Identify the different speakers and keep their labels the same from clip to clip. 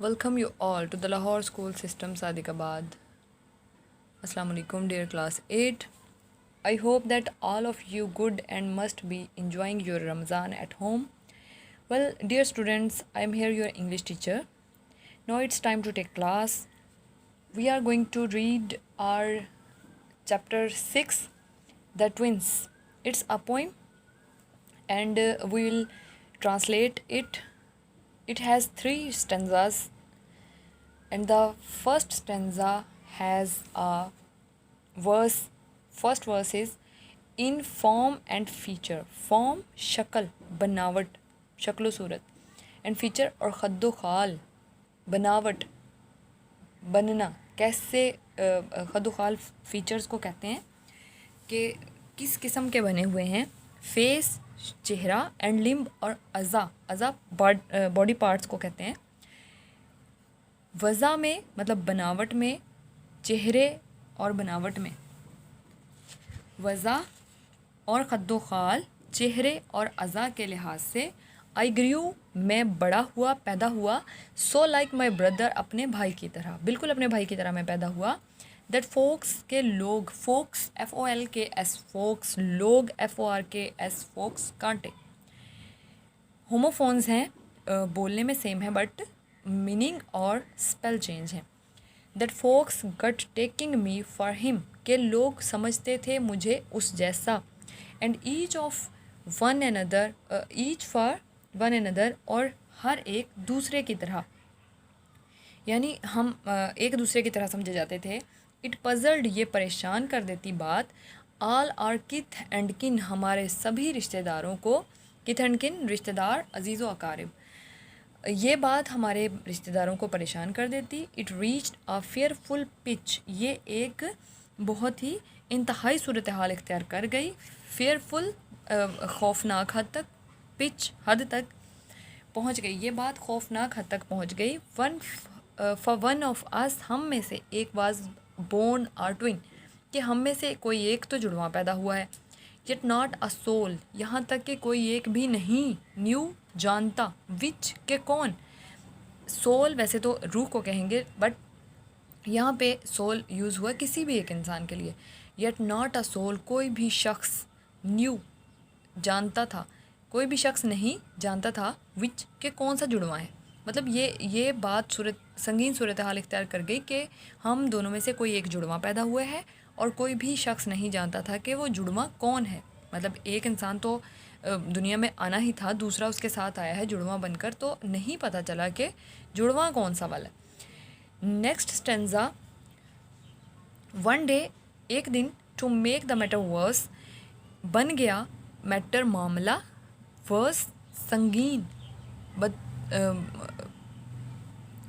Speaker 1: Welcome you all to the Lahore School System Sadiqabad. Assalamu alaikum dear class 8. I hope that all of you good and must be enjoying your Ramzan at home. Well, dear students, I am here your English teacher. Now it's time to take class. We are going to read our chapter 6, The Twins. It's a poem and we will translate it. It has 3 stanzas, and the first stanza has a verse. First verse is in form and feature. Form शक्ल बनावट शक्लो सूरत, and feature और खद्दो खाल बनावट बनना कैसे खद्दो खाल features को कहते हैं कि किस किस्म के बने हुए हैं. फेस चेहरा एंड लिम्ब और अज़ा अज़ा बॉडी पार्ट्स को कहते हैं. वज़ा में मतलब बनावट में, चेहरे और बनावट में. वज़ा और खद्दो खाल चेहरे और अज़ा के लिहाज से. आई ग्रू मैं बड़ा हुआ पैदा हुआ. सो लाइक माई ब्रदर अपने भाई की तरह, बिल्कुल अपने भाई की तरह मैं पैदा हुआ. दैट फोक्स के लोग, फोक्स FOLKS फोक्स, लोग FORKS फोक्स कांटे. होमोफोन्स हैं, बोलने में सेम है बट मीनिंग और स्पेल चेंज है. That focus gut taking me for him के लोग समझते थे मुझे उस जैसा. And each of one another, each for one another और हर एक दूसरे की तरह, यानी हम एक दूसरे की तरह समझे जाते थे. इट पजल्ड ये परेशान कर देती बात. ऑल आर किथ एंड किन हमारे सभी रिश्तेदारों को. किथ एंड किन रिश्तेदार, अजीज़ व अकारिब. ये बात हमारे रिश्तेदारों को परेशान कर देती. It reached a fearful pitch ये एक बहुत ही इंतहाई सूरत हाल इख्तियार कर गई. फेयरफुल खौफनाक हद तक, पिच हद तक पहुंच गई. ये बात खौफनाक हद तक पहुंच गई. फॉर वन ऑफ अस हम में से एक वाज बोर्न आर ट्विन कि हम में से कोई एक तो जुड़वा पैदा हुआ है. येट नॉट अ सोल यहाँ तक कि कोई एक भी नहीं. न्यू जानता, विच के कौन. सोल वैसे तो रूह को कहेंगे बट यहाँ पे सोल यूज़ हुआ किसी भी एक इंसान के लिए. येट नॉट अ सोल कोई भी शख्स. न्यू जानता था, कोई भी शख्स नहीं जानता था विच के कौन सा जुड़वा है. मतलब ये बात संगीन सूरत हाल इख्तियार कर गई कि हम दोनों में से कोई एक जुड़वा पैदा हुआ है और कोई भी शख्स नहीं जानता था कि वो जुड़वा कौन है. मतलब एक इंसान तो दुनिया में आना ही था, दूसरा उसके साथ आया है जुड़वा बनकर, तो नहीं पता चला कि जुड़वा कौन सा वाला. Next stanza. वन डे एक दिन, to make the matter worse बन गया मैटर मामला, वर्स संगीन,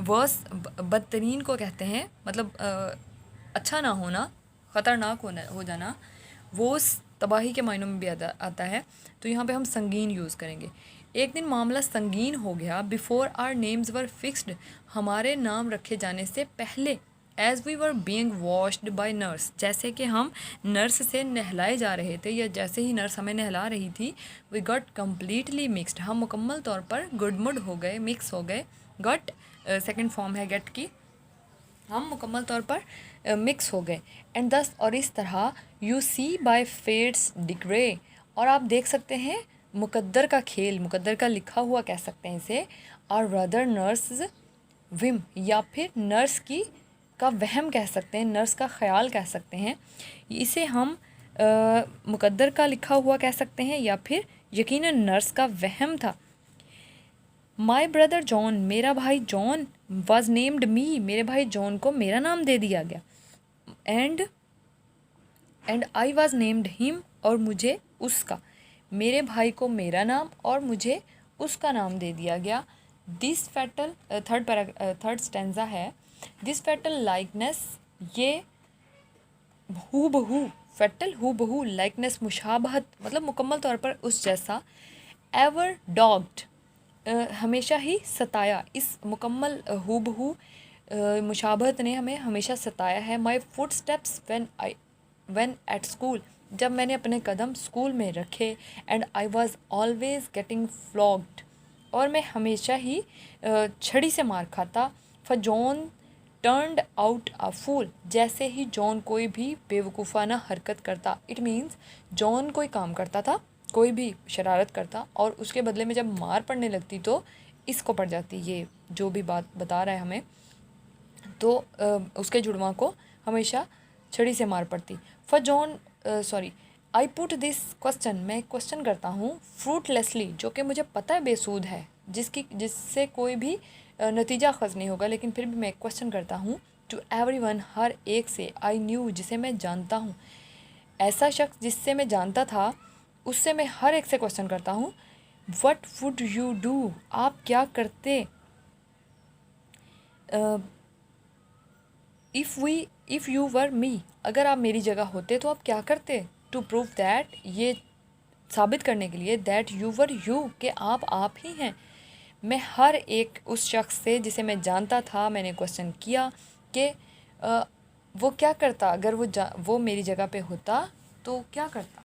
Speaker 1: वर्स बदतरीन को कहते हैं. मतलब अच्छा ना होना, ख़तरनाक हो जाना. वो तबाही के मायनों में भी आता है, तो यहाँ पे हम संगीन यूज़ करेंगे. एक दिन मामला संगीन हो गया. Before our names were fixed हमारे नाम रखे जाने से पहले. As we were being washed by nurse जैसे कि हम नर्स से नहलाए जा रहे थे, या जैसे ही नर्स हमें नहला रही थी. वी गॉट कम्प्लीटली मिक्सड हम मुकम्मल तौर पर गुडमुड हो गए, मिक्स हो गए. गॉट सेकेंड फॉर्म है गेट की. हम मुकम्मल तौर पर मिक्स हो गए. एंड दस और इस तरह. यू सी बाय फेट्स डिग्रे और आप देख सकते हैं मुकद्दर का खेल, मुकद्दर का लिखा हुआ कह सकते हैं इसे. और रदर नर्स विम या फिर नर्स की का वहम कह सकते हैं, नर्स का ख्याल कह सकते हैं. इसे हम मुकद्दर का लिखा हुआ कह सकते हैं या फिर यकीनन नर्स का वहम था. माई ब्रदर जॉन मेरा भाई जॉन. वॉज नेम्ड मी मेरे भाई जॉन को मेरा नाम दे दिया गया. And I was named him और मुझे उसका. मेरे भाई को मेरा नाम और मुझे उसका नाम दे दिया गया. दिस फैटल थर्ड स्टेंजा है. दिस फैटल लाइकनेस ये हू बहू, फैटल हू बहू, लाइकनेस मुशाबहत मतलब मुकम्मल तौर पर उस जैसा. एवर डॉग्ड हमेशा ही सताया. इस मुकम्मल हू बहू मुशाबहत ने हमें हमेशा सताया है. My footsteps when at school जब मैंने अपने कदम स्कूल में रखे. And I was always getting flogged और मैं हमेशा ही छड़ी से मार खाता। For John turned out a fool, जैसे ही जॉन कोई भी बेवकूफ़ाना हरकत करता। इट मीन्स जॉन कोई काम करता था, कोई भी शरारत करता, और उसके बदले में जब मार पड़ने लगती तो इसको पड़ जाती, ये जो भी बात बता रहा है हमें, तो उसके जुड़वा को हमेशा छड़ी से मार पड़ती। For John sorry I put this question, मैं क्वेश्चन करता हूँ फ्रूटलेसली, जो कि मुझे पता है बेसूद है, जिससे कोई भी नतीजा अखज़ नहीं होगा, लेकिन फिर भी मैं क्वेश्चन करता हूँ टू एवरीवन, हर एक से। आई न्यू, जिसे मैं जानता हूँ, ऐसा शख्स जिससे मैं जानता था, उससे मैं हर एक से क्वेश्चन करता हूँ व्हाट वुड यू डू, आप क्या करते, इफ़ यू वर मी, अगर आप मेरी जगह होते तो आप क्या करते। टू प्रूव दैट, ये साबित करने के लिए, दैट यू वर यू, कि आप ही हैं। मैं हर एक उस शख्स से जिसे मैं जानता था मैंने क्वेश्चन किया कि वो क्या करता, अगर वो मेरी जगह पे होता तो क्या करता।